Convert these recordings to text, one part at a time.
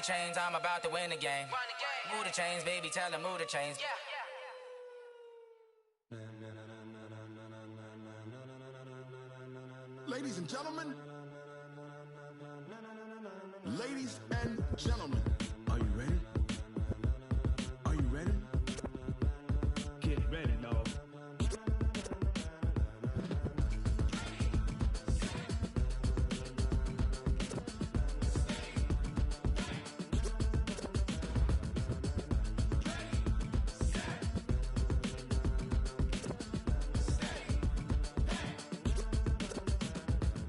chains, I'm about to win the game. Move the chains, baby, tell them move the chains. Ladies and gentlemen, ladies and gentlemen, are you ready? Are you ready? Get ready, dog.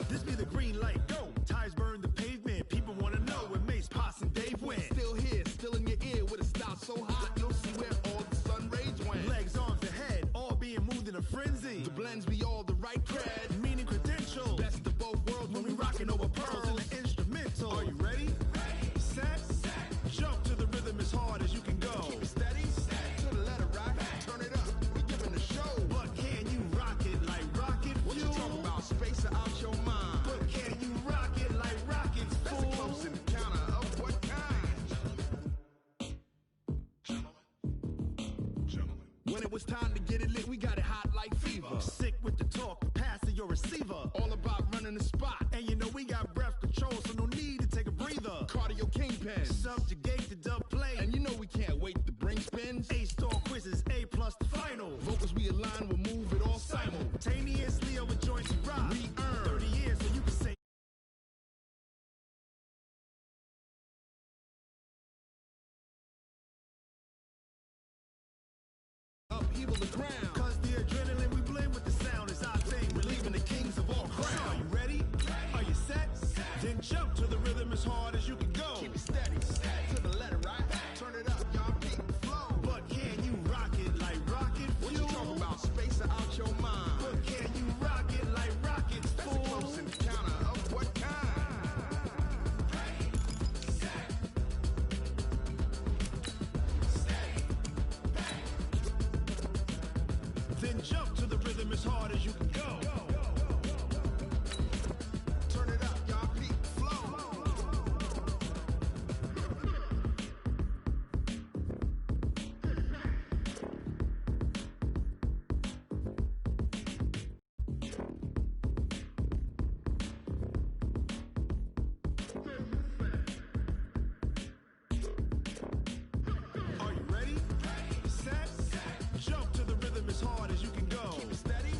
This be the green light, go. Tires burn the pavement. People wanna know when Mace, Pops, and Dave went. Still here, still in your ear with a style so hot, you'll see where all the sun rays went. Legs, arms, and head, all being moved in a frenzy. The blends be all the right cred, meaning credentials. Best of both worlds when we rockin' over pearls in the instrumental. Are you ready? Set, jump to the rhythm as hard as you can go. Keep it steady, to the letter right. Turn it up, we giving the show. But can you rock it like rocket fuel? What you talking about? Space out your mind. But can you rock it like rockets, fool? That's a close encounter of what kind? Gentlemen. When it was time to get it lit, we got it hot like fever. Sick with the talk, passing your receiver. All about running the spot. And you know we got breath control, so no need to take a breather. Cardio kingpin, subjugate the dub play. And you know we can't wait to bring spins. A-star quizzes, A+ the final. Vocals we align, we'll move it all simultaneously over joints we rock. We earn 30 years so you can say upheaval the ground. Cause the adrenaline we blend with the sound is our thing. We're leaving the kings of all crowns. Are you ready? Are you set? Then jump to the rhythm as hard as you can go. Keep it steady, to the letter right. Turn it up, y'all beat the flow. But can you rock it like rocket fuel? What you talking about? Space out your mind. But can you rock it like rockets, fool? That's a close encounter of what kind? Then jump to the rhythm as hard as you can go. Turn it up, y'all beat the flow. Are you ready? Set, jump to the rhythm as hard as you can go. Keep it steady,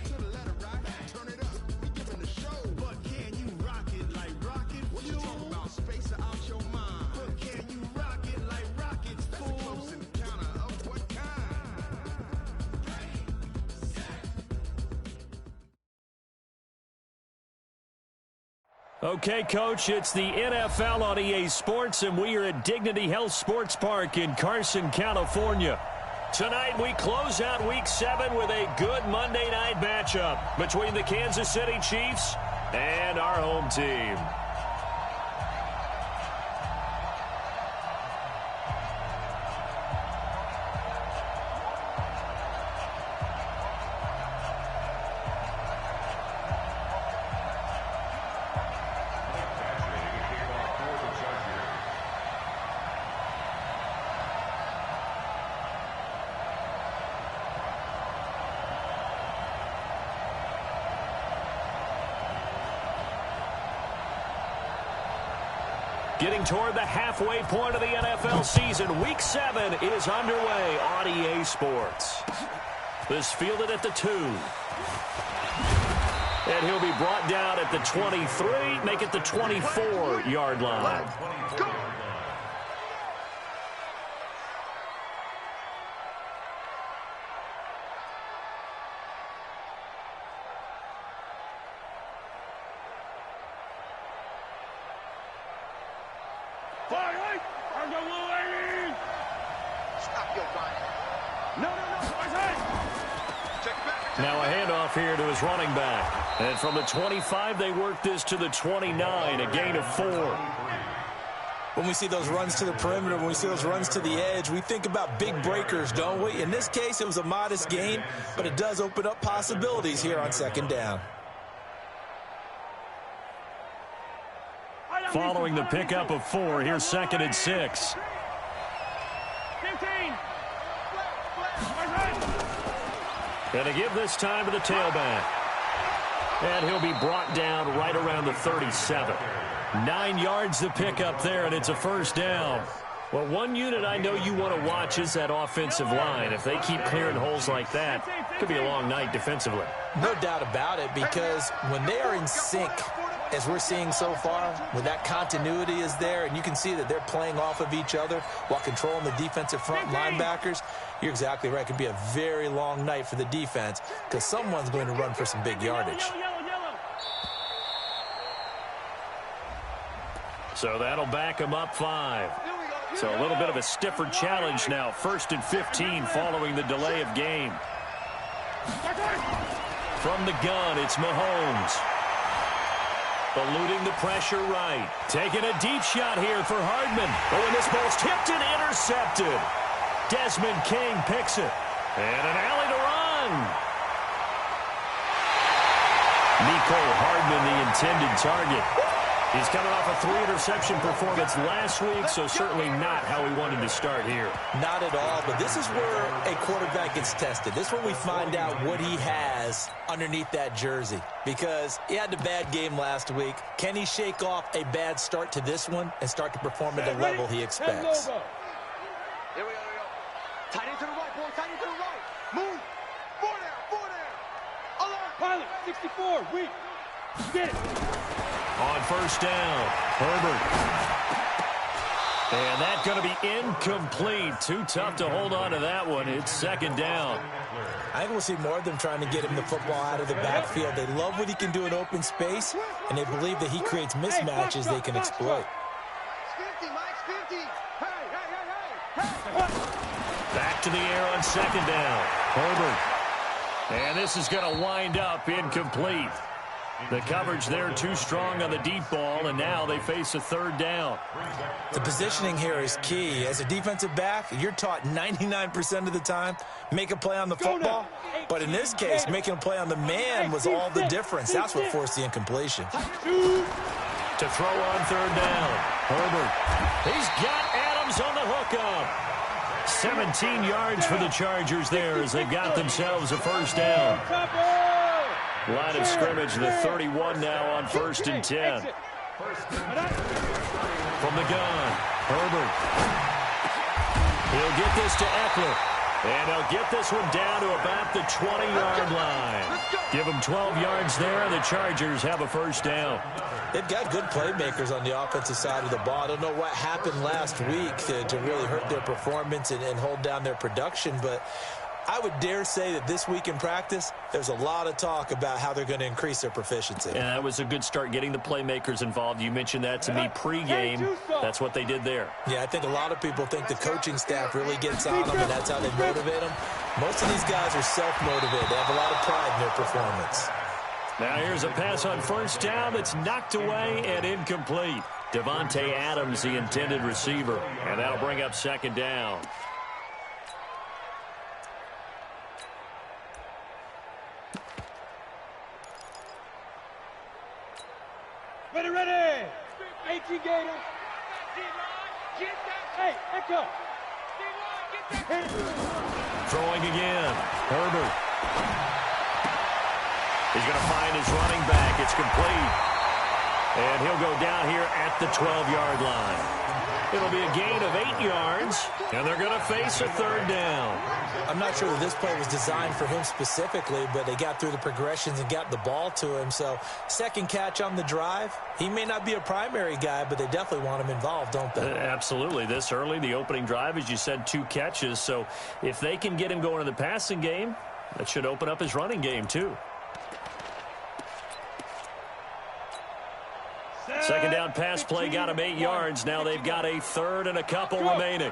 to the letter right. Turn it up, we giving the show. But can you rock it like rocket fuel? What you talking about? Space out your mind. But can you rock it like rockets, fool? That's a close encounter of what kind? Okay, Coach, it's the NFL on EA Sports, and we are at Dignity Health Sports Park in Carson, California. Tonight, we close out Week 7 with a good Monday night matchup between the Kansas City Chiefs and our home team. Getting toward the halfway point of the NFL season, Week 7 is underway on EA Sports. This fielded at the 2. And he'll be brought down at the 23, make it the 24-yard line. Go! Now a handoff here to his running back. And from the 25, they work this to the 29, a gain of 4. When we see those runs to the perimeter, when we see those runs to the edge, we think about big breakers, don't we? In this case, it was a modest gain, but it does open up possibilities here on second down. following the pickup of 4. Here's 2nd and 6. 15. And to give this time to the tailback. And he'll be brought down right around the 37. 9 yards to pick up there, and it's a first down. Well, one unit I know you want to watch is that offensive line. If they keep clearing holes like that, it could be a long night defensively. No doubt about it, because when they are in sync, as we're seeing so far, when that continuity is there, and you can see that they're playing off of each other while controlling the defensive front linebackers, you're exactly right. It could be a very long night for the defense because someone's going to run for some big yardage. So that'll back them up 5. So a little bit of a stiffer challenge now. 1st and 15 following the delay of game. From the gun, it's Mahomes. Eluding the pressure right. Taking a deep shot here for Hardman. Oh, and this ball's tipped and intercepted. Desmond King picks it. And an alley to run. Mecole Hardman, the intended target. He's coming off a 3-interception performance last week, so certainly not how he wanted to start here. Not at all, but this is where a quarterback gets tested. This is where we find out what he has underneath that jersey, because he had a bad game last week. Can he shake off a bad start to this one and start to perform at the level he expects? Here we go. Tight end to the right, boy. Tight end to the right. Move. 4 down. Alert. Pilot, 64, weak. Get it. On first down, Herbert. And that's going to be incomplete. Too tough to hold on to that one. It's 2nd down. I think we'll see more of them trying to get him the football out of the backfield. They love what he can do in open space, and they believe that he creates mismatches they can exploit. 50, Mike, 50. Hey. Back to the air on 2nd down. Herbert. And this is going to wind up incomplete. The coverage there too strong on the deep ball, and now they face a 3rd down. The positioning here is key. As a defensive back, you're taught 99% of the time, make a play on the football. But in this case, making a play on the man was all the difference. That's what forced the incompletion. To throw on 3rd down, Herbert. He's got Adams on the hookup. 17 yards for the Chargers there as they've got themselves a first down. Line of scrimmage, the 31 now on 1st and 10. From the gun, Herbert. He'll get this to Eckler. And he'll get this one down to about the 20-yard line. Give them 12 yards there, and the Chargers have a first down. They've got good playmakers on the offensive side of the ball. I don't know what happened last week to really hurt their performance and hold down their production, but I would dare say that this week in practice, there's a lot of talk about how they're going to increase their proficiency. And that was a good start getting the playmakers involved. You mentioned that to me pregame. That's what they did there. Yeah, I think a lot of people think the coaching staff really gets on them, and that's how they motivate them. Most of these guys are self-motivated. They have a lot of pride in their performance. Now here's a pass on first down that's knocked away and incomplete. Devontae Adams, the intended receiver. And that'll bring up 2nd down. Ready. 18 Gators. Hey, Echo. Throwing again. Herbert. He's going to find his running back. It's complete. And he'll go down here at the 12-yard line. It'll be a gain of 8 yards, and they're going to face a 3rd down. I'm not sure that this play was designed for him specifically, but they got through the progressions and got the ball to him. So, 2nd catch on the drive. He may not be a primary guy, but they definitely want him involved, don't they? Absolutely. This early, the opening drive, as you said, 2 catches. So, if they can get him going in the passing game, that should open up his running game, too. 2nd down pass play got him 8 yards. Now they've got a 3rd and a couple remaining.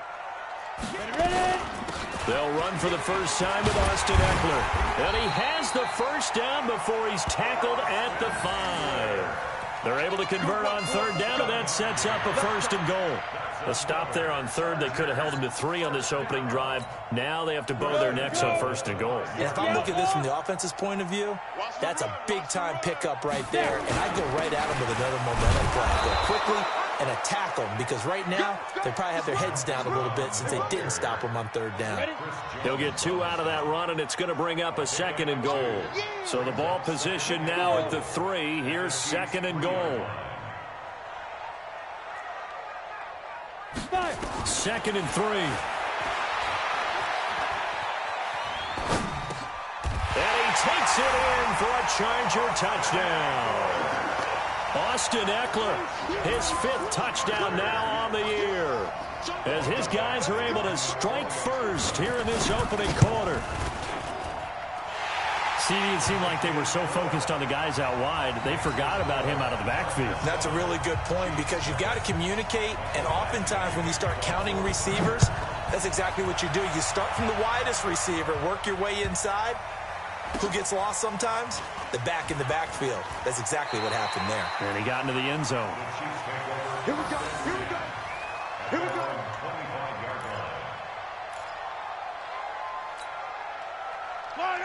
They'll run for the first time with Austin Eckler. And he has the first down before he's tackled at the 5. They're able to convert on third down, and that sets up a 1st and goal. A stop there on third. They could have held them to 3 on this opening drive. Now they have to bow their necks on 1st and goal. And if I'm looking at this from the offense's point of view, that's a big-time pickup right there, and I'd go right at them with another momentum play. Go quickly and attack them, because right now they probably have their heads down a little bit since they didn't stop them on third down. He'll get 2 out of that run, and it's going to bring up a 2nd and goal. So the ball position now at the 3. Here's 2nd and goal. 2nd and 3. And he takes it in for a Charger touchdown. Austin Eckler, his 5th touchdown now on the year, as his guys are able to strike first here in this opening quarter. It seemed like they were so focused on the guys out wide, they forgot about him out of the backfield. That's a really good point, because you've got to communicate, and oftentimes when you start counting receivers, that's exactly what you do. You start from the widest receiver, work your way inside. Who gets lost sometimes? The back in the backfield. That's exactly what happened there. And he got into the end zone. Here we go. Here we go. Here we go.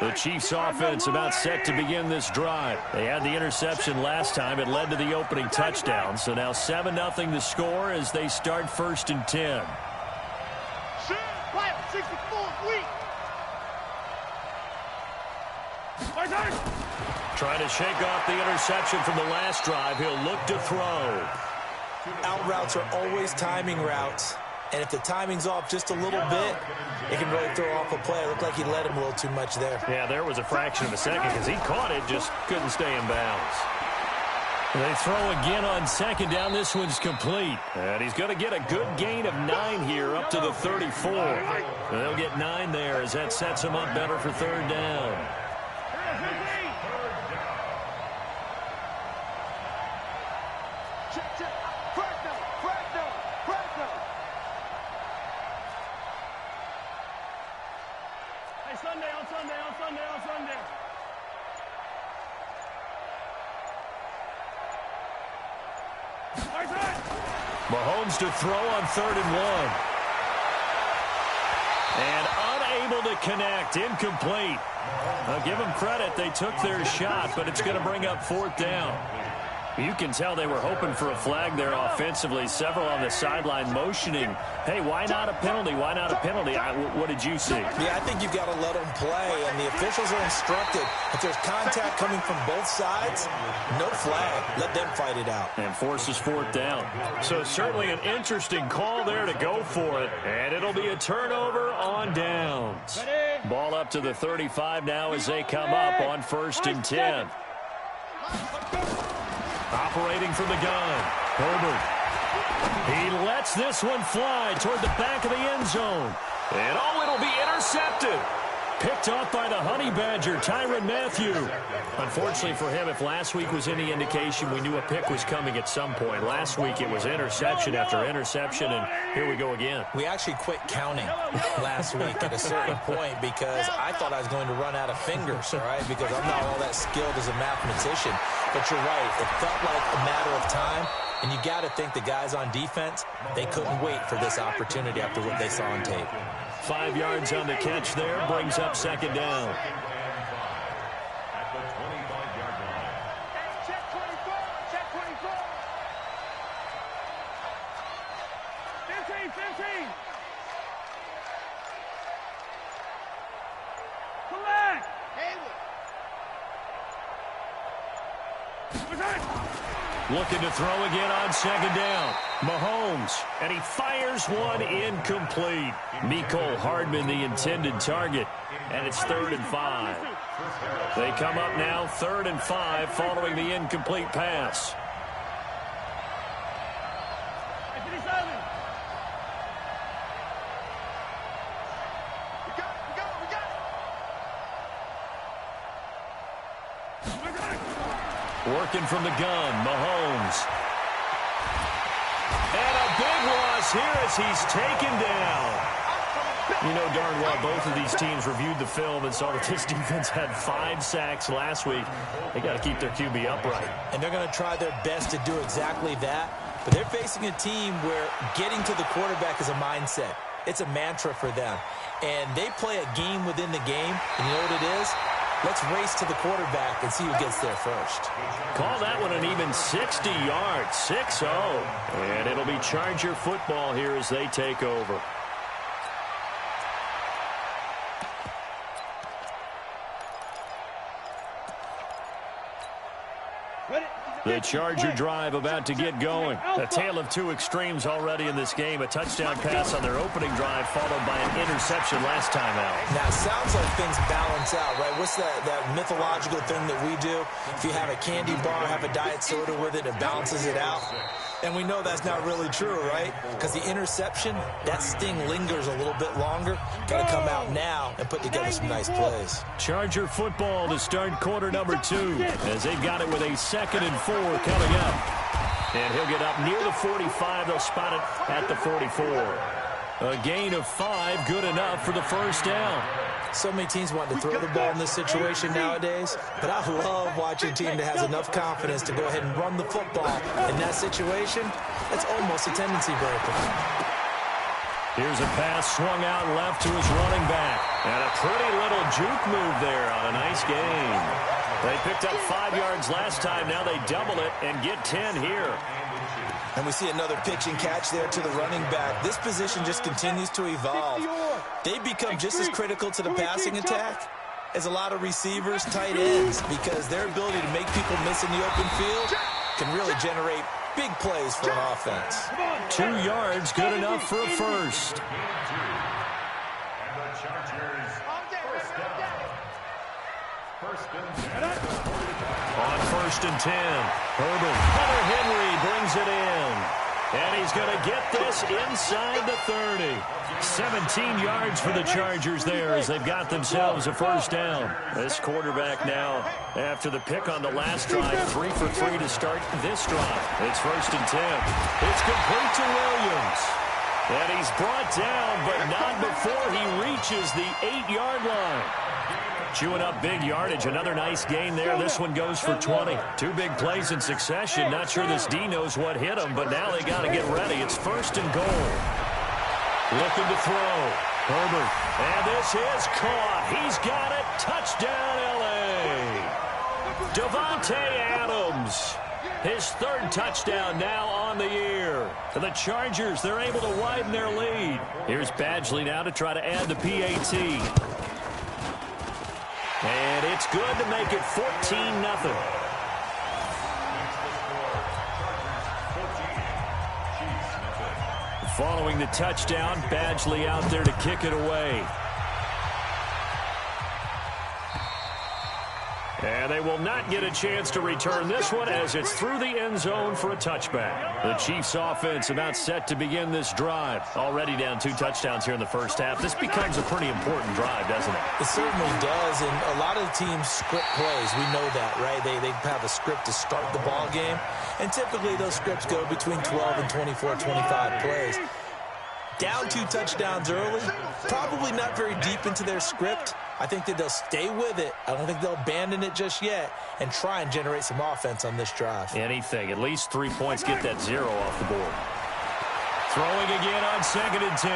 The Chiefs offense about set to begin this drive. They had the interception last time. It led to the opening touchdown. So now 7-0 the score as they start 1st and 10. 64, weak. Trying to shake off the interception from the last drive. He'll look to throw. Out routes are always timing routes. And if the timing's off just a little bit, it can really throw off a play. It looked like he let him a little too much there. Yeah, there was a fraction of a second because he caught it, just couldn't stay in bounds. They throw again on 2nd down. This one's complete. And he's going to get a good gain of 9 here up to the 34. And they'll get 9 there as that sets him up better for 3rd down. Mahomes to throw on 3rd and 1. And unable to connect. Incomplete. I'll give them credit. They took their shot, but it's going to bring up 4th down. You can tell they were hoping for a flag there offensively. Several on the sideline motioning, hey, why not a penalty? Why not a penalty? What did you see? Yeah, I think you've got to let them play, and the officials are instructed. If there's contact coming from both sides, no flag. Let them fight it out. And forces 4th down. So certainly an interesting call there to go for it, and it'll be a turnover on downs. Ball up to the 35 now as they come up on 1st and 10. Operating from the gun, Herbert. He lets this one fly toward the back of the end zone. And it'll be intercepted. Picked off by the Honey Badger, Tyrann Mathieu. Unfortunately for him, if last week was any indication, we knew a pick was coming at some point. Last week it was interception after interception, and here we go again. We actually quit counting last week at a certain point because I thought I was going to run out of fingers, all right, because I'm not all that skilled as a mathematician. But you're right, it felt like a matter of time, and you got to think the guys on defense, they couldn't wait for this opportunity after what they saw on tape. 5 yards on the catch there, brings up 2nd down. At the 25-yard line. Check 24. Check 24. 15. Collect. Looking to throw again on 2nd down. Mahomes, and he fires one incomplete. Mecole Hardman, the intended target, and it's 3rd and 5. They come up now 3rd and 5 following the incomplete pass. Working from the gun, Mahomes. And a big loss here as he's taken down. You know darn well both of these teams reviewed the film and saw that this defense had 5 sacks last week. They got to keep their QB upright. And they're going to try their best to do exactly that. But they're facing a team where getting to the quarterback is a mindset. It's a mantra for them. And they play a game within the game. And you know what it is? Let's race to the quarterback and see who gets there first. Call that one an even 60 yards, 6-0. And it'll be Charger football here as they take over. The Charger drive about to get going. A tale of two extremes already in this game. A touchdown pass on their opening drive followed by an interception last time out. Now, it sounds like things balance out, right? What's that mythological thing that we do? If you have a candy bar, have a diet soda with it, it balances it out. And we know that's not really true, right? Because the interception, that sting lingers a little bit longer. Got to come out now and put together some nice plays. Charger football to start quarter number 2 as they've got it with a 2nd and 4 coming up. And he'll get up near the 45. They'll spot it at the 44. A gain of 5, good enough for the first down. So many teams want to throw the ball in this situation nowadays, but I love watching a team that has enough confidence to go ahead and run the football. In that situation, that's almost a tendency breaker. Here's a pass swung out left to his running back. And a pretty little juke move there on a nice game. They picked up 5 yards last time. Now they double it and get 10 here. And we see another pitch and catch there to the running back. This position just continues to evolve. They become just as critical to the passing attack as a lot of receivers, tight ends, because their ability to make people miss in the open field can really generate big plays for an offense. 2 yards, good enough for a first. On 1st and 10, Hunter Henry brings it in. And he's going to get this inside the 30. 17 yards for the Chargers there as they've got themselves a first down. This quarterback now, after the pick on the last drive, 3 for 3 to start this drive. It's 1st and 10. It's complete to Williams. And he's brought down, but not before he reaches the 8-yard line. Chewing up big yardage. Another nice gain there. This one goes for 20. 2 big plays in succession. Not sure this D knows what hit him, but now they got to get ready. It's 1st and goal. Looking to throw. Herbert. And this is caught. He's got it. Touchdown, L.A. Devontae Adams. His 3rd touchdown now on the year. For the Chargers, they're able to widen their lead. Here's Badgley now to try to add the PAT. And it's good to make it 14-0. Following the touchdown, Badgley out there to kick it away. And they will not get a chance to return this one as it's through the end zone for a touchback. The Chiefs offense about set to begin this drive. Already down 2 touchdowns here in the first half. This becomes a pretty important drive, doesn't it? It certainly does, and a lot of the teams script plays. We know that, right? They have a script to start the ball game, and typically those scripts go between 12 and 24, 25 plays. Down 2 touchdowns early, probably not very deep into their script. I think that they'll stay with it. I don't think they'll abandon it just yet and try and generate some offense on this drive. Anything. At least 3 points. Get that 0 off the board. Throwing again on 2nd and 10.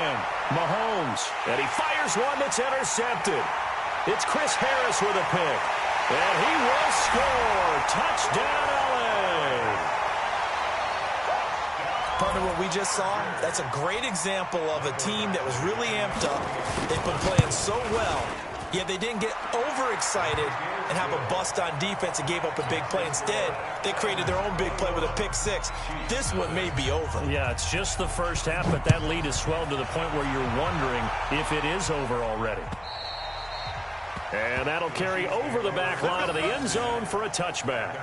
Mahomes. And he fires one that's intercepted. It's Chris Harris with a pick. And he will score. Touchdown, L.A. Partner, what we just saw, that's a great example of a team that was really amped up. They've been playing so well, yet they didn't get overexcited and have a bust on defense and gave up a big play. Instead, they created their own big play with a pick 6. This one may be over. Yeah, it's just the first half, but that lead has swelled to the point where you're wondering if it is over already. And that'll carry over the back line of the end zone for a touchback.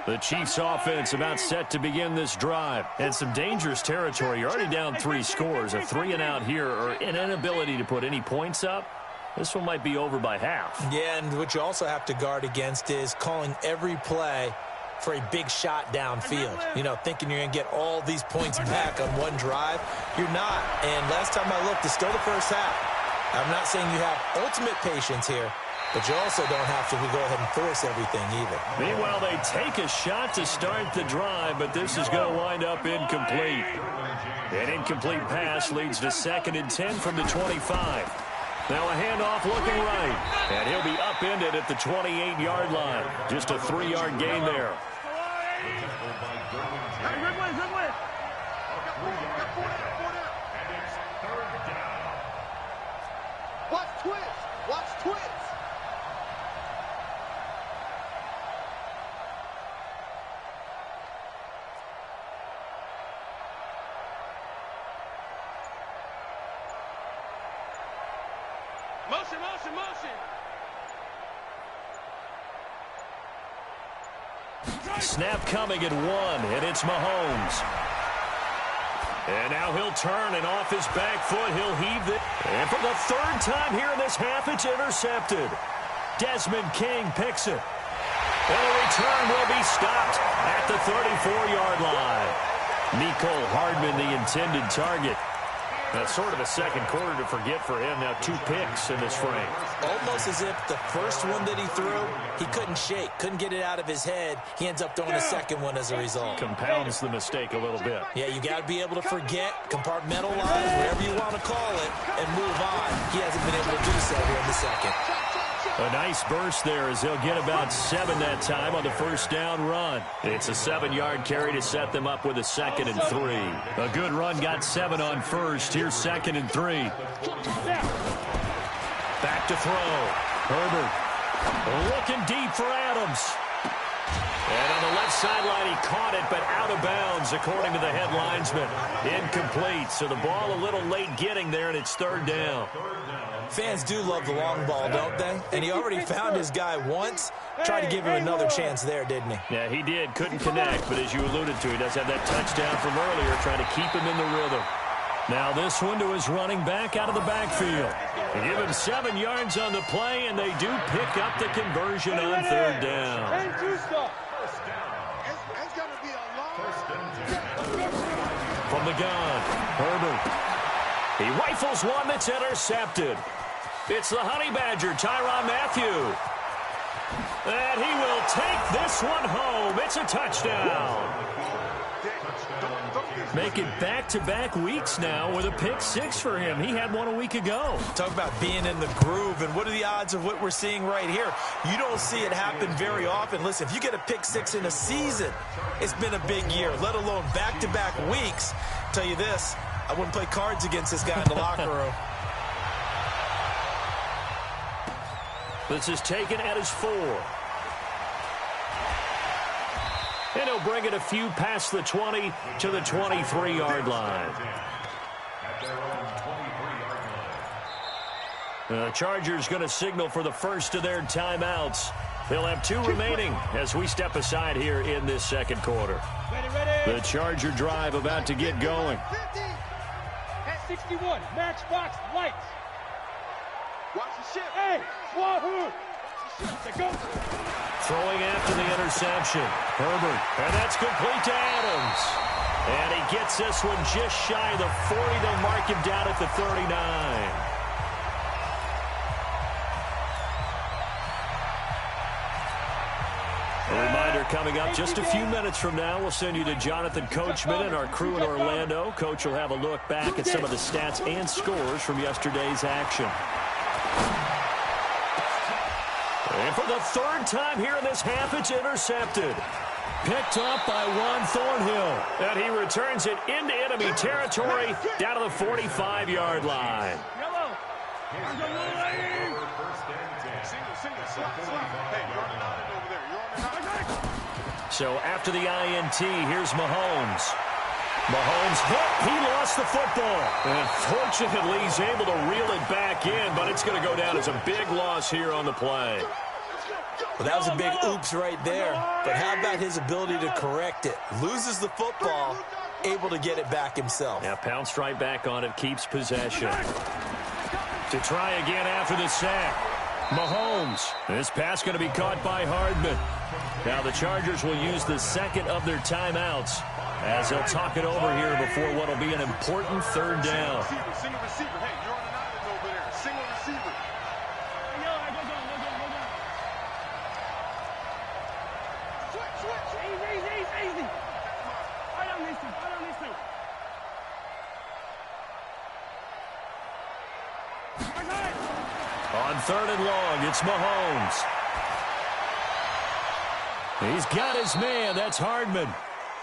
The Chiefs offense about set to begin this drive. And some dangerous territory. You're already down 3 scores. A 3-and-out here or an inability to put any points up. This one might be over by half. Yeah, and what you also have to guard against is calling every play for a big shot downfield. You know, thinking you're going to get all these points back on one drive. You're not. And last time I looked, it's still the first half. I'm not saying you have ultimate patience here, but you also don't have to go ahead and force everything either. Meanwhile, they take a shot to start the drive, but this is going to wind up incomplete. An incomplete pass leads to 2nd and 10 from the 25. Now a handoff looking right, and he'll be upended at the 28-yard line. Just a 3-yard gain there. Watch twitch. Watch twitch. Motion, motion, motion. Snap coming at 1, and it's Mahomes. And now he'll turn, and off his back foot, he'll heave it. And for the 3rd time here in this half, it's intercepted. Desmond King picks it. And the return will be stopped at the 34-yard line. Nicole Hardman, the intended target. That's sort of a second quarter to forget for him. Now 2 picks in this frame. Almost as if the first one that he threw, he couldn't shake, couldn't get it out of his head. He ends up throwing a second one as a result. Compounds the mistake a little bit. Yeah, you got to be able to forget, compartmentalize, whatever you want to call it, and move on. He hasn't been able to do so here in the second. A nice burst there as they'll get about 7 that time on the first down run. It's a 7-yard carry to set them up with a 2nd and 3. A good run got 7 on first. Here's 2nd and 3. Back to throw. Herbert looking deep for Adams. And on the left sideline, he caught it, but out of bounds, according to the head linesman. Incomplete, so the ball a little late getting there, and it's 3rd down. Fans do love the long ball, don't they? And he already found his guy once. Tried to give him another chance there, didn't he? Yeah, he did. Couldn't connect, but as you alluded to, he does have that touchdown from earlier, trying to keep him in the rhythm. Now this one to his running back out of the backfield. They give him 7 yards on the play, and they do pick up the conversion on 3rd down. From the gun, Herbert. He rifles one that's intercepted. It's the Honey Badger, Tyrann Mathieu. And he will take this one home. It's a touchdown. Make it back-to-back weeks now with a pick 6 for him. He had one a week ago. Talk about being in the groove, and what are the odds of what we're seeing right here? You don't see it happen very often. Listen, if you get a pick 6 in a season, it's been a big year, let alone back-to-back weeks. I'll tell you this, I wouldn't play cards against this guy in the locker room. This is taken at his 4. And he'll bring it a few past the 20 to the 23-yard line. The Chargers going to signal for the first of their timeouts. They'll have 2 remaining as we step aside here in this second quarter. The Charger drive about to get going. At 61, Matchbox lights. Watch the ship. Hey, Wahoo! Throwing after the interception. Herbert, and that's complete to Adams. And he gets this one just shy of the 40. They'll mark him down at the 39. A reminder coming up just a few minutes from now. We'll send you to Jonathan Coachman and our crew in Orlando. Coach will have a look back at some of the stats and scores from yesterday's action. And for the 3rd time here in this half, it's intercepted. Picked up by Juan Thornhill. And he returns it into enemy territory down to the 45-yard line. So after the INT, here's Mahomes. Mahomes hit. He lost the football. And fortunately, he's able to reel it back in, but it's going to go down as a big loss here on the play. Well, that was a big oops right there. But how about his ability to correct it? Loses the football, able to get it back himself. Yeah, pounced right back on it, keeps possession. To try again after the sack. Mahomes. This pass going to be caught by Hardman. Now the Chargers will use the second of their timeouts as they'll talk it over here before what will be an important third down. Single receiver. Hey, you're on an island over there. Single receiver. Switch. Easy. Right on these two. On 3rd and long, it's Mahomes. He's got his man. That's Hardman.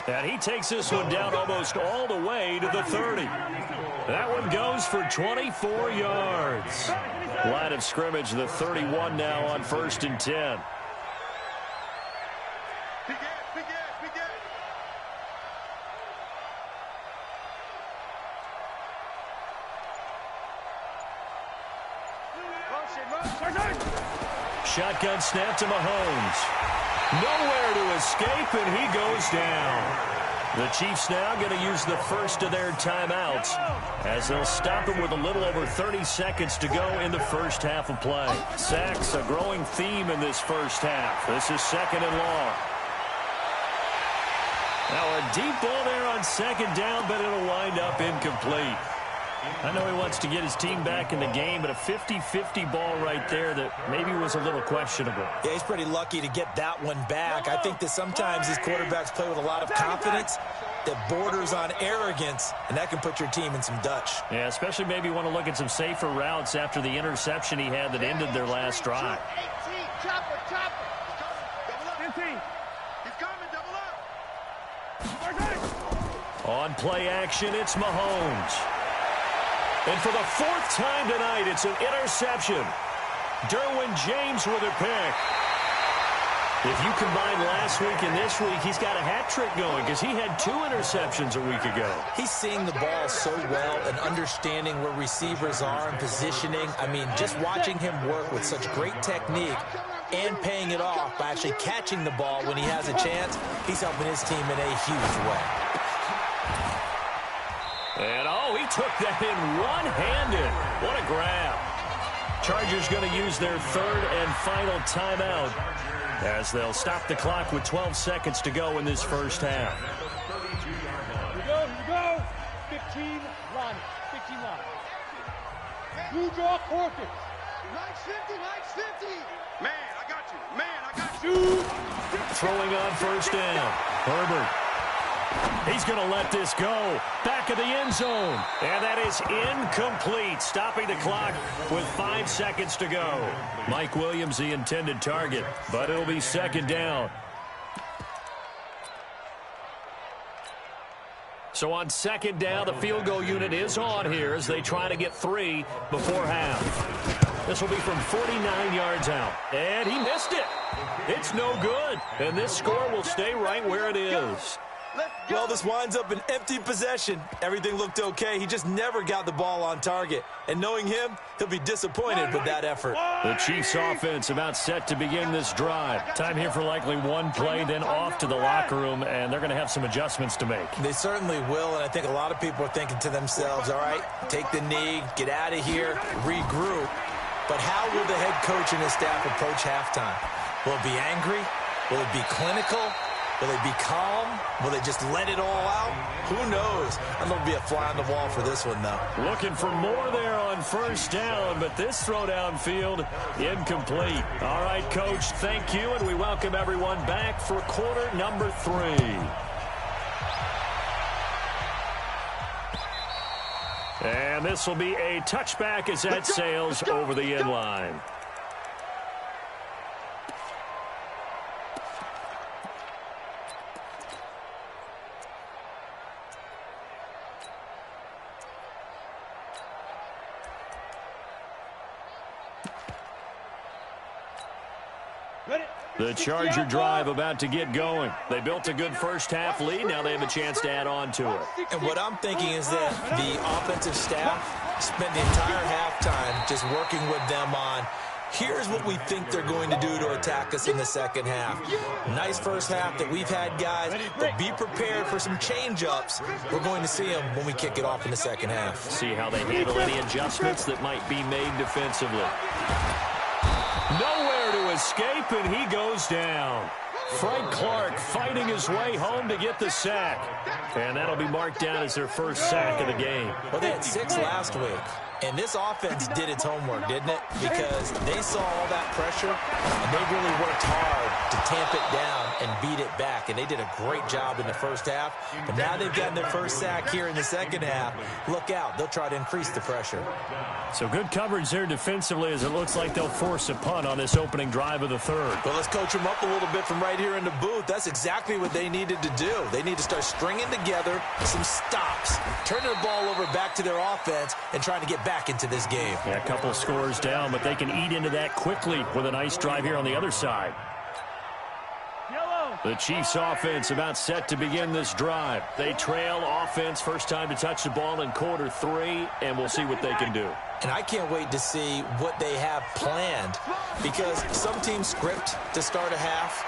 And he takes this one down almost all the way to the 30. That one goes for 24 yards. Line of scrimmage, the 31 now on 1st and 10. Big ass. Shotgun snap to Mahomes. Nowhere to escape, and he goes down. The Chiefs now going to use the first of their timeouts as they'll stop him with a little over 30 seconds to go in the first half of play. Sacks, a growing theme in this first half. This is 2nd and long. Now a deep ball there on 2nd down, but it'll wind up incomplete. I know he wants to get his team back in the game, but a 50-50 ball right there that maybe was a little questionable. Yeah, he's pretty lucky to get that one back. I think that sometimes these quarterbacks play with a lot of confidence that borders on arrogance, and that can put your team in some Dutch. Yeah, especially maybe want to look at some safer routes after the interception he had that ended their last drive. 18, chopper. 15. He's coming, double up. On play action, it's Mahomes. And for the 4th time tonight, it's an interception. Derwin James with a pick. If you combine last week and this week, he's got a hat trick going because he had 2 interceptions a week ago. He's seeing the ball so well and understanding where receivers are and positioning. I mean, just watching him work with such great technique and paying it off by actually catching the ball when he has a chance, he's helping his team in a huge way. And, oh, he took that in one-handed. What a grab. Chargers going to use their 3rd and final timeout as they'll stop the clock with 12 seconds to go in this first half. Here we go. 15 line. Blue draw Corkins. Nice 50. Man, I got you. Throwing on 1st down. Herbert. He's going to let this go. Back of the end zone. And that is incomplete. Stopping the clock with 5 seconds to go. Mike Williams, the intended target, but it'll be 2nd down. So on 2nd down, the field goal unit is on here as they try to get 3 before half. This will be from 49 yards out. And he missed it. It's no good. And this score will stay right where it is. Well, this winds up an empty possession. Everything looked okay. He just never got the ball on target. And knowing him, he'll be disappointed with that effort. The Chiefs offense about set to begin this drive. Time here for likely one play, then off to the locker room, and they're going to have some adjustments to make. They certainly will, and I think a lot of people are thinking to themselves, all right, take the knee, get out of here, regroup. But how will the head coach and his staff approach halftime? Will it be angry? Will it be clinical? Will they be calm? Will they just let it all out? Who knows? I'm going to be a fly on the wall for this one, though. Looking for more there on 1st down, but this throw downfield, incomplete. All right, Coach, thank you, and we welcome everyone back for quarter number 3. And this will be a touchback as that sails over the end line. The Charger drive about to get going. They built a good first half lead. Now they have a chance to add on to it. And what I'm thinking is that the offensive staff spent the entire halftime just working with them on, here's what we think they're going to do to attack us in the second half. Nice first half that we've had, guys, but be prepared for some change-ups. We're going to see them when we kick it off in the second half. See how they handle any adjustments that might be made defensively. Nowhere to escape, and he goes down. Frank Clark fighting his way home to get the sack. And that'll be marked down as their first sack of the game. Well, they had 6 last week. And this offense did its homework, didn't it? Because they saw all that pressure, and they really worked hard to tamp it down and beat it back. And they did a great job in the first half. But now they've gotten their first sack here in the second half. Look out. They'll try to increase the pressure. So good coverage there defensively as it looks like they'll force a punt on this opening drive of the third. Well, let's coach them up a little bit from right here in the booth. That's exactly what they needed to do. They need to start stringing together some stops, turning the ball over back to their offense, and trying to get back into this game. Yeah, a couple scores down, but they can eat into that quickly with a nice drive here on the other side. The Chiefs offense about set to begin this drive. They trail offense, first time to touch the ball in quarter 3, and we'll see what they can do. And I can't wait to see what they have planned, because some teams script to start a half.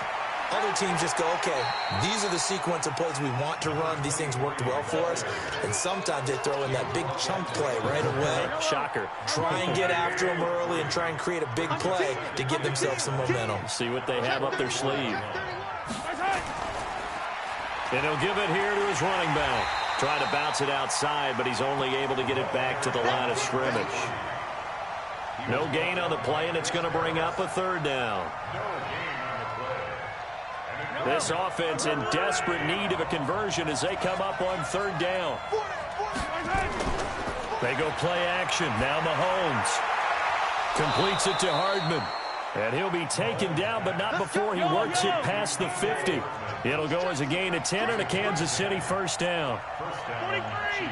Other teams just go, okay, these are the sequence of plays we want to run. These things worked well for us. And sometimes they throw in that big chunk play right away. Shocker. Try and get after them early and try and create a big play to give themselves some momentum. See what they have up their sleeve. And he'll give it here to his running back. Trying to bounce it outside, but he's only able to get it back to the line of scrimmage. No gain on the play, and it's going to bring up a third down. This offense in desperate need of a conversion as they come up on third down. They go play action. Now Mahomes completes it to Hardman. And he'll be taken down, but not before he works it past the 50. It'll go as a gain of 10 and a Kansas City first down. 43.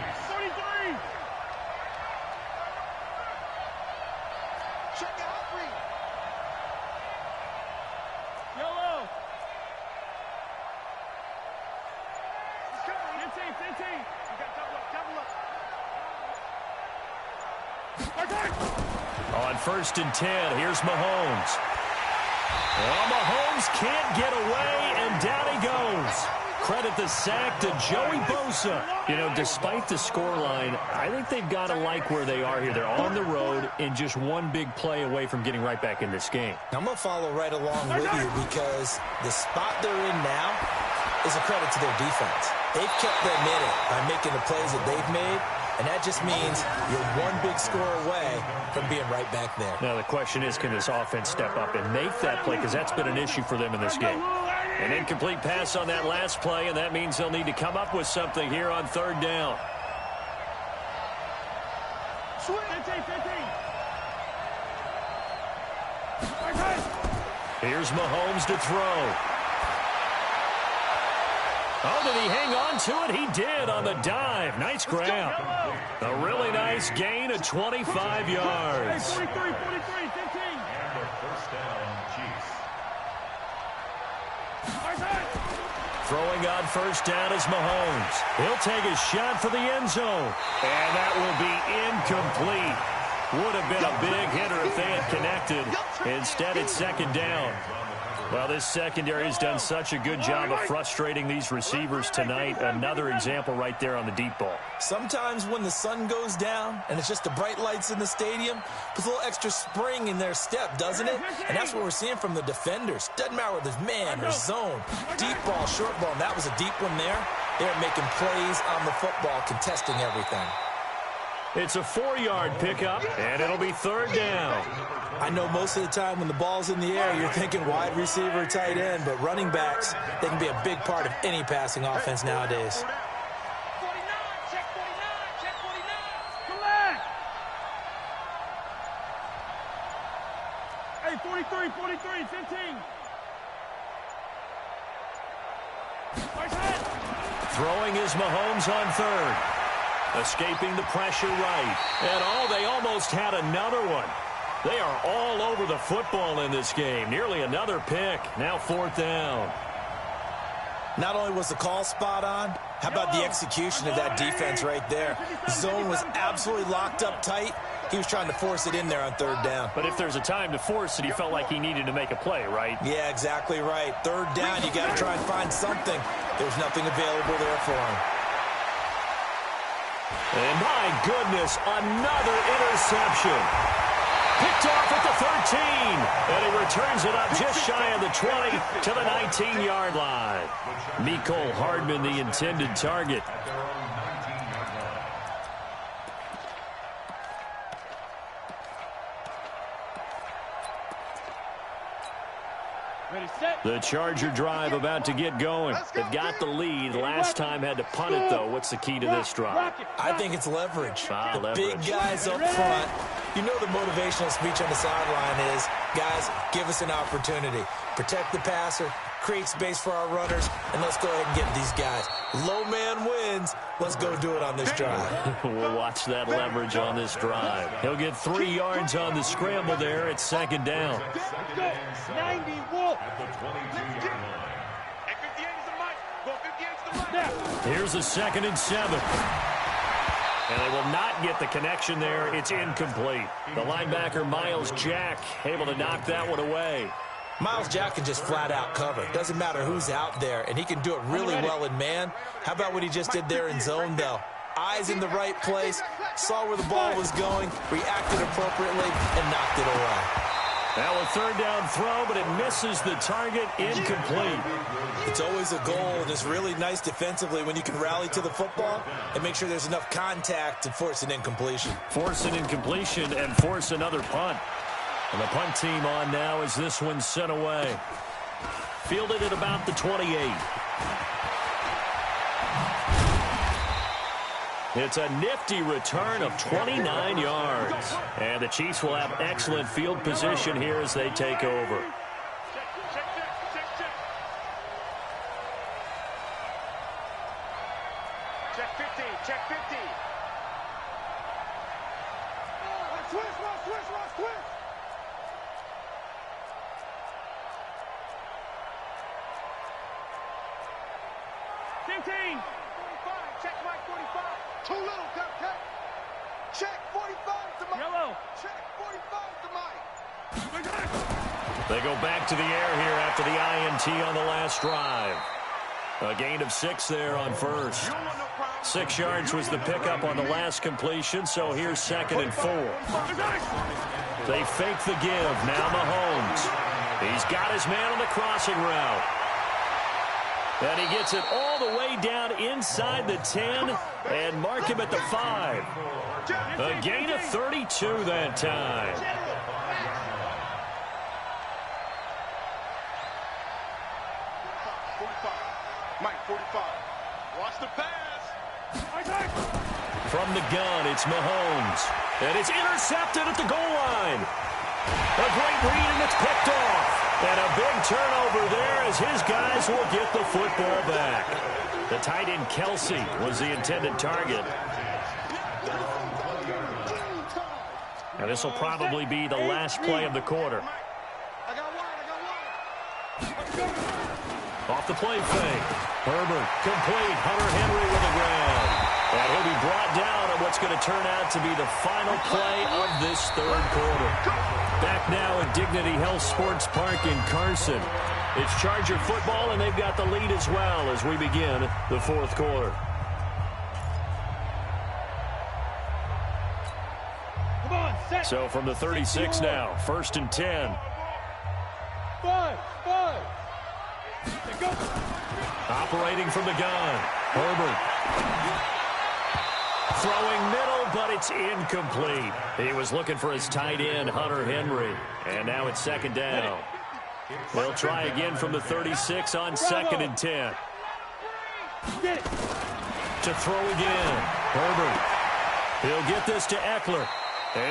Check out free. Yellow. 15. You got double up. On first and 10, here's Mahomes. Well, Mahomes can't get away, and down he goes. Credit the sack to Joey Bosa. You know, despite the scoreline, I think they've got to like where they are here. They're on the road and just one big play away from getting right back in this game. I'm going to follow right along with you because the spot they're in now is a credit to their defense. They've kept them in it by making the plays that they've made, and that just means you're one big score away from being right back there. Now, the question is, can this offense step up and make that play? Because that's been an issue for them in this game. An incomplete pass on that last play, and that means they'll need to come up with something here on third down. Here's Mahomes to throw. Oh, did he hang on to it? He did on the dive. Nice grab. A really nice gain of 25 yards. 43, 15. Throwing on first down is Mahomes. He'll take a shot for the end zone. And that will be incomplete. Would have been a big hitter if they had connected. Instead, it's second down. Well, this secondary has done such a good job of frustrating these receivers tonight. Another example right there on the deep ball. Sometimes when the sun goes down and it's just the bright lights in the stadium, puts a little extra spring in their step, doesn't it? And that's what we're seeing from the defenders. Doesn't matter whether it's man or zone, deep ball, short ball, and that was a deep one there. They're making plays on the football, contesting everything. It's a 4-yard pickup, and it'll be third down. I know most of the time when the ball's in the air, you're thinking wide receiver, tight end, but running backs, they can be a big part of any passing offense nowadays. 49, check 49. Come back. Hey, 43, 15. Throwing is Mahomes on third. Escaping the pressure right. And they almost had another one. They are all over the football in this game. Nearly another pick. Now fourth down. Not only was the call spot on, how about the execution of that defense right there? The zone was absolutely locked up tight. He was trying to force it in there on third down. But if there's a time to force it, he felt like he needed to make a play, right? Yeah, exactly right. Third down, you got to try and find something. There's nothing available there for him. And my goodness, another interception. Picked off at the 13. And he returns it up just shy of the 20 to the 19-yard line. Mecole Hardman, the intended target. The Charger drive about to get going. They've got the lead. Last time had to punt it, though. What's the key to this drive? I think it's leverage. The leverage. Big guys up front. You know the motivational speech on the sideline is, guys, give us an opportunity. Protect the passer, create space for our runners, and let's go ahead and get these guys. Low man wins. Let's go do it on this drive. We'll watch that leverage on this drive. He'll get 3 yards on the scramble there. It's second down. 90 Wolf. Here's a 2nd and 7. And they will not get the connection there. It's incomplete. The linebacker, Miles Jack, able to knock that one away. Miles Jack can just flat out cover. Doesn't matter who's out there, and he can do it really well in man. How about what he just did there in zone, though? Eyes in the right place, saw where the ball was going, reacted appropriately, and knocked it away. Now a 3rd down throw, but it misses the target, incomplete. It's always a goal, and it's really nice defensively when you can rally to the football and make sure there's enough contact to force an incompletion. Force an incompletion and force another punt. And the punt team on now as this one's sent away. Fielded at about the 28. It's a nifty return of 29 yards. And the Chiefs will have excellent field position here as they take over. Check 15, check 15. Twist, Ross, twist, Ross, twist. 15. 45, check Mike 45. Too little, cut. Check 45 to Mike. Yellow. Check 45 to Mike. They go back to the air here after the INT on the last drive. A gain of 6 there on first. 6 yards was the pickup on the last completion, so here's 2nd and 4. They fake the give. Now Mahomes. He's got his man on the crossing route. And he gets it all the way down inside the 10 and mark him at the 5. A gain of 32 that time. Mike 45. Watch the pass. From the gun, it's Mahomes. And it's intercepted at the goal line. A great read, and it's picked off. And a big turnover there as his guys will get the football back. The tight end, KYLIE, was the intended target. And this will probably be the last play of the quarter. Off the play fake. Herbert, complete. Hunter Henry with the ground. And he'll be brought down on what's going to turn out to be the final play of this 3rd quarter. Back now at Dignity Health Sports Park in Carson. It's Charger football, and they've got the lead as well as we begin the 4th quarter. So from the 36 now, 1st and 10. 5. Operating from the gun. Herbert. Throwing middle, but it's incomplete. He was looking for his tight end, Hunter Henry. And now it's 2nd down. They'll try again from the 36 on 2nd and 10. To throw again. Herbert. He'll get this to Eckler.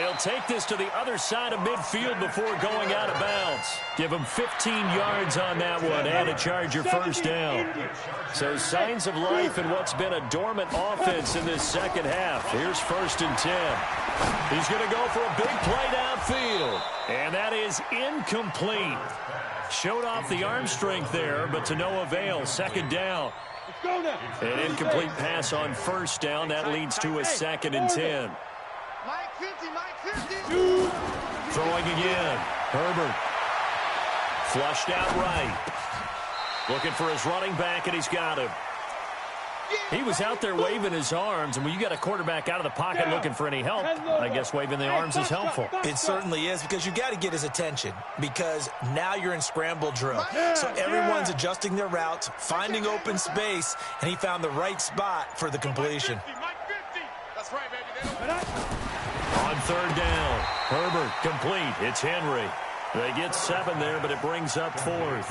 He'll take this to the other side of midfield before going out of bounds. Give him 15 yards on that one and a Charger 1st down. So signs of life in what's been a dormant offense in this 2nd half. Here's 1st and 10. He's going to go for a big play downfield. And that is incomplete. Showed off the arm strength there, but to no avail. 2nd down. An incomplete pass on 1st down. That leads to a 2nd and 10. Mike 50. Throwing again. Herbert. Flushed out right. Looking for his running back, and he's got him. He was out there waving his arms, and when you got a quarterback out of the pocket looking for any help, I guess waving the arms is helpful. It certainly is, because you got to get his attention, because now you're in scramble drill. So everyone's adjusting their routes, finding open space, and he found the right spot for the completion. That's right, baby. On third down, Herbert complete. It's Henry. They get 7 there, but it brings up 4th.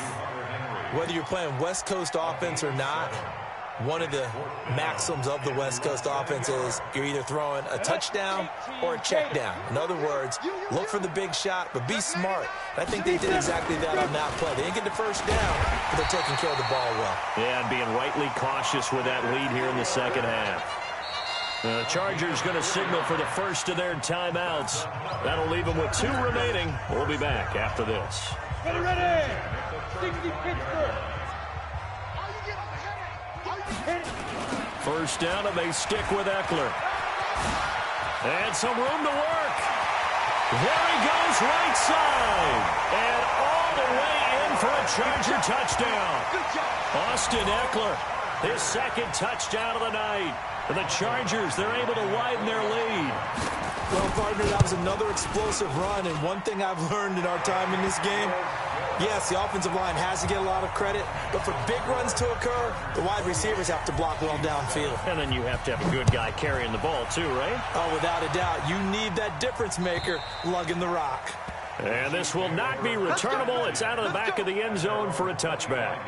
Whether you're playing West Coast offense or not, one of the maxims of the West Coast offense is you're either throwing a touchdown or a check down. In other words, look for the big shot, but be smart. And I think they did exactly that on that play. They didn't get the first down, but they're taking care of the ball well. Yeah, and being rightly cautious with that lead here in the second half. The Chargers going to signal for the first of their timeouts. That'll leave them with 2 remaining. We'll be back after this. Get ready. 60 Pittsburgh. First down, and they stick with Eckler. And some room to work. There he goes, right side. And all the way in for a Charger touchdown. Austin Eckler, his second touchdown of the night. And the Chargers, they're able to widen their lead. Well, partner, that was another explosive run, and one thing I've learned in our time in this game, yes, the offensive line has to get a lot of credit, but for big runs to occur, the wide receivers have to block well downfield. And then you have to have a good guy carrying the ball too, right? Oh, without a doubt. You need that difference maker lugging the rock. And this will not be returnable. It's out of the back of the end zone for a touchback.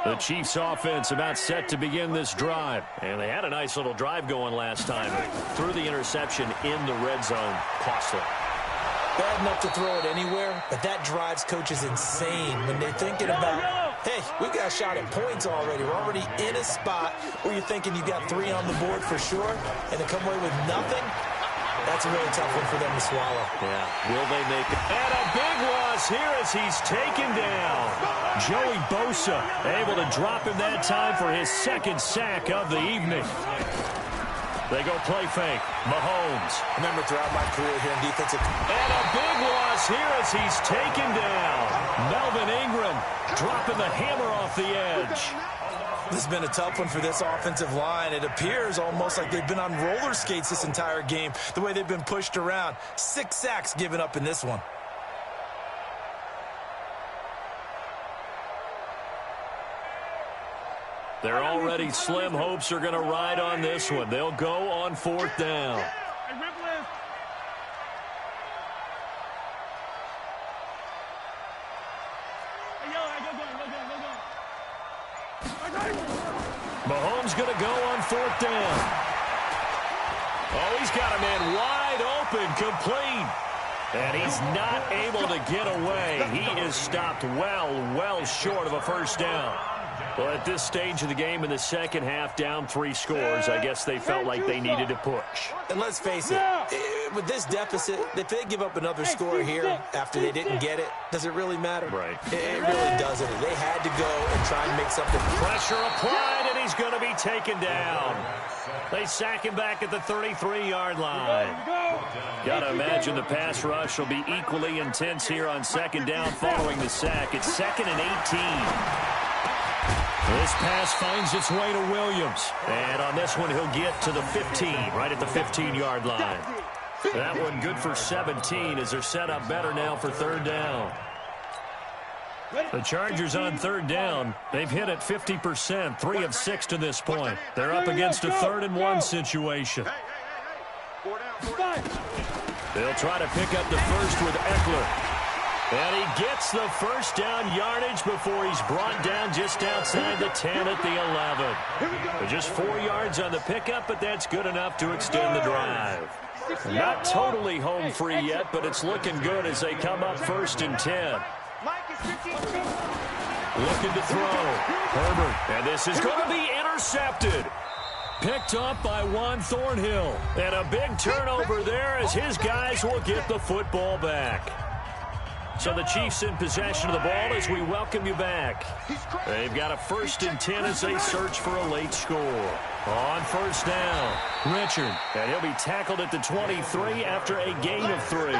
The Chiefs offense about set to begin this drive. And they had a nice little drive going last time. Threw the interception in the red zone. Costly. Bad enough to throw it anywhere, but that drives coaches insane when they're thinking about, hey, we got a shot at points already. We're already in a spot where you're thinking you got 3 on the board for sure, and to come away with nothing, that's a really tough one for them to swallow. Yeah, will they make it? And a big loss here as he's taken down. Joey Bosa able to drop him that time for his second sack of the evening. They go play fake. Mahomes. Remember, throughout my career here in defensive. And a big loss here as he's taken down. Melvin Ingram dropping the hammer off the edge. This has been a tough one for this offensive line. It appears almost like they've been on roller skates this entire game, the way they've been pushed around. 6 sacks given up in this one. They're already slim hopes are going to ride on this one. They'll go on 4th down. Mahomes going to go on 4th down. Oh, he's got a man wide open, complete. And he's not able to get away. He is stopped well short of a first down. Well, at this stage of the game in the second half, down 3 scores, I guess they felt like they needed to push. And let's face it, with this deficit, if they give up another score here after they didn't get it, does it really matter? Right. It really doesn't. They had to go and try and make something. Pressure applied, and he's going to be taken down. They sack him back at the 33-yard line. Got to imagine the pass rush will be equally intense here on second down following the sack. It's 2nd and 18. This pass finds its way to Williams. And on this one, he'll get to the 15, right at the 15-yard line. That one good for 17 as they're set up better now for 3rd down. The Chargers on 3rd down. They've hit it 50%, 3 of 6 to this point. They're up against a 3rd and 1 situation. They'll try to pick up the first with Eckler. And he gets the first down yardage before he's brought down just outside the 10 at the 11. Just 4 yards on the pickup, but that's good enough to extend the drive. Not totally home free yet, but it's looking good as they come up 1st and 10. Looking to throw. Herbert. And this is going to be intercepted. Picked up by Juan Thornhill. And a big turnover there as his guys will get the football back. So the Chiefs in possession of the ball as we welcome you back. They've got a 1st and 10 as they search for a late score. On 1st down, Richard. And he'll be tackled at the 23 after a gain of 3.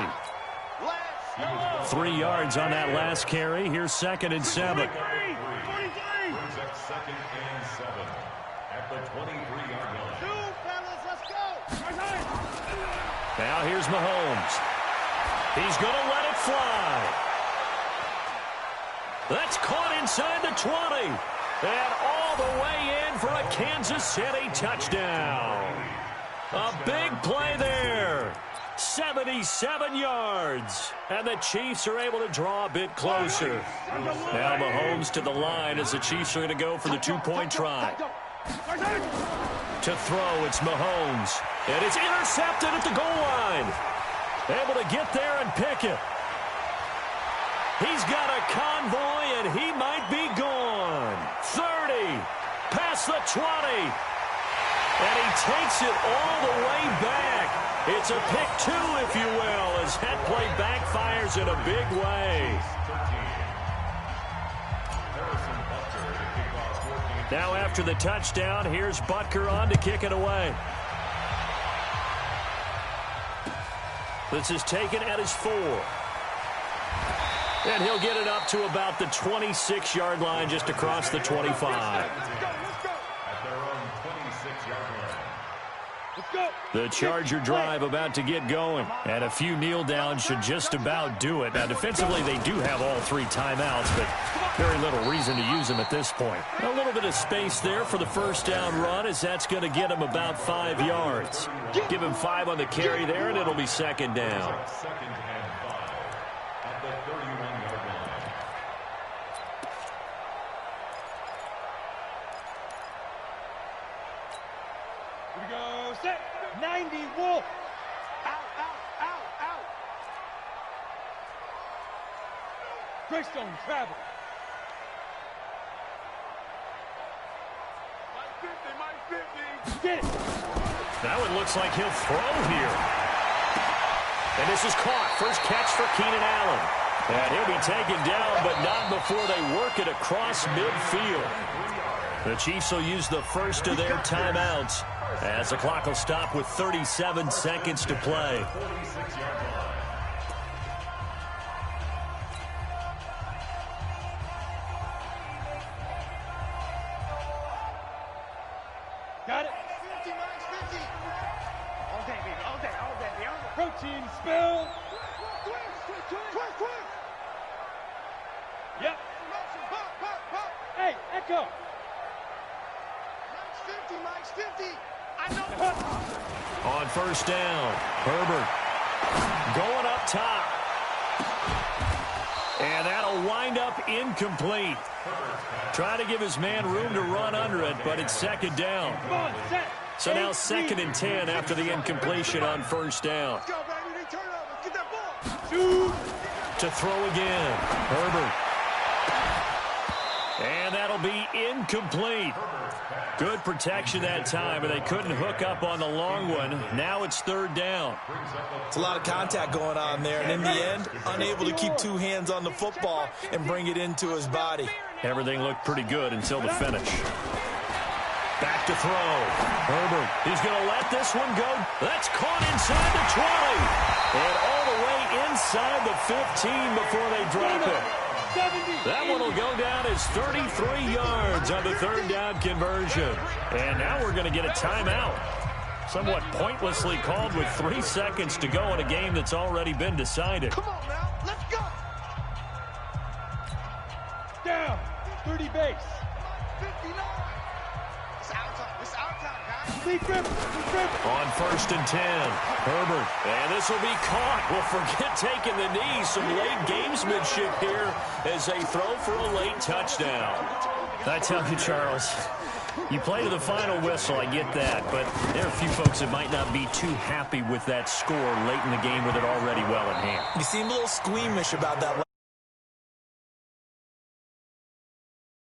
3 yards on that last carry. Here's 2nd and 7. 2nd and 7 at the 23-yard line. Two, fellas, let's go. Now here's Mahomes. He's going to let it fly. That's caught inside the 20. And all the way in for a Kansas City touchdown. A big play there. 77 yards. And the Chiefs are able to draw a bit closer. Now Mahomes to the line as the Chiefs are going to go for the two-point try. To throw, it's Mahomes. And it's intercepted at the goal line. Able to get there and pick it. He's got a convoy, and he might be gone. 30, past the 20. And he takes it all the way back. It's a pick two, if you will, as that play backfires in a big way. Now after the touchdown, here's Butker on to kick it away. This is taken at his 4. And he'll get it up to about the 26-yard line, just across the 25. The Charger drive about to get going. And a few kneel downs should just about do it. Now, defensively, they do have all 3 timeouts, but very little reason to use them at this point. A little bit of space there for the first down run, as that's going to get him about 5 yards. Give him 5 on the carry there, and it'll be second down. Here we go, set, 90, Wolf. Out, out, out, out. Greystone travel. Mike 50. Get it. That one looks like he'll throw here. And this is caught. First catch for Keenan Allen. And he'll be taken down, but not before they work it across midfield. The Chiefs will use the first of their timeouts, as the clock will stop with 37 seconds to play. Got it. 50, Mike, 50. All day, baby, all day, all day. Protein spill. Quick. Yep. Hey, Echo. Mike's 50. I know. On first down, Herbert going up top. And that'll wind up incomplete. Try to give his man room to run under it, but it's second down. So now 2nd and 10 after the incompletion on first down. Let's go, baby. Turn over. Get that ball. Shoot. To throw again, Herbert. And that'll be incomplete. Good protection that time, and they couldn't hook up on the long one. Now it's third down. It's a lot of contact going on there, and in the end, unable to keep 2 hands on the football and bring it into his body. Everything looked pretty good until the finish. Back to throw. Herbert, he's going to let this one go. That's caught inside the 20. And all the way inside the 15 before they drop it. That one will go down as 33 yards on the third down conversion. And now we're going to get a timeout. Somewhat pointlessly called with 3 seconds to go in a game that's already been decided. Come on now, let's go. Down, 30 base. 59. It's our time, guys. Big grip. On first and 10, Herbert. And this will be caught. Well, forget taking the knee. Some late gamesmanship here as they throw for a late touchdown. I tell you, Charles, you play to the final whistle, I get that. But there are a few folks that might not be too happy with that score late in the game with it already well in hand. You seem a little squeamish about that.